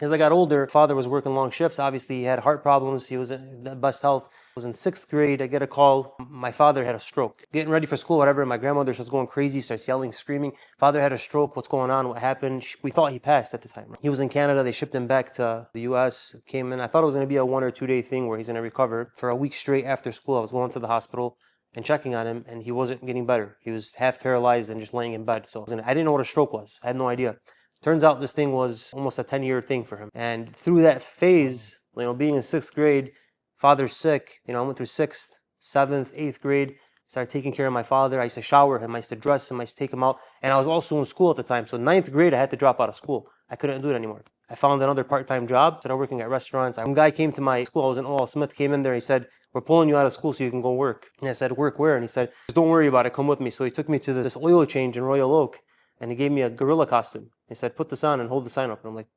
As I got older, father was working long shifts. Obviously, he had heart problems. He was in the best health. I was in 6th grade. I get a call. My father had a stroke. Getting ready for school, whatever. My grandmother starts going crazy, starts yelling, screaming. Father had a stroke. What's going on? What happened? We thought he passed at the time. He was in Canada. They shipped him back to the US. Came in. I thought it was going to be a 1 or 2 day thing where he's going to recover. For a week straight after school, I was going to the hospital and checking on him, and he wasn't getting better. He was half paralyzed and just laying in bed. So I didn't know what a stroke was. I had no idea. Turns out this thing was almost a 10-year thing for him. And through that phase, being in 6th grade, father's sick, I went through 6th, 7th, 8th grade, started taking care of my father. I used to shower him, I used to dress him, I used to take him out. And I was also in school at the time. So 9th grade, I had to drop out of school. I couldn't do it anymore. I found another part-time job, started working at restaurants. One guy came to my school, I was in O.L. Smith, came in there, he said, "We're pulling you out of school so you can go work." And I said, "Work where?" And he said, "Don't worry about it, come with me." So he took me to this oil change in Royal Oak, and he gave me a gorilla costume. He said, "Put this on and hold the sign up." And I'm like,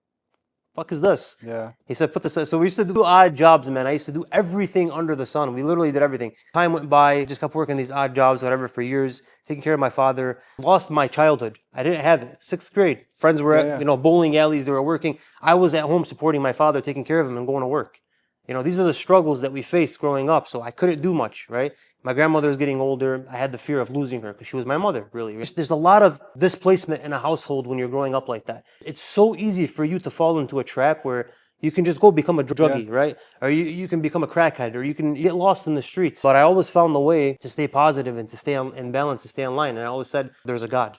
"Fuck is this?" Yeah. He said, "Put this." So we used to do odd jobs, man. I used to do everything under the sun. We literally did everything. Time went by, just kept working these odd jobs, whatever, for years, taking care of my father. Lost my childhood. I didn't have it. 6th grade. Friends were Yeah, at, yeah. bowling alleys, they were working. I was at home supporting my father, taking care of him and going to work. These are the struggles that we faced growing up. So I couldn't do much, right? My grandmother was getting older. I had the fear of losing her because she was my mother, really. There's a lot of displacement in a household when you're growing up like that. It's so easy for you to fall into a trap where you can just go become a Yeah. druggie, right? Or you can become a crackhead, or you can get lost in the streets. But I always found the way to stay positive and to stay in balance, to stay in line. And I always said, there's a God.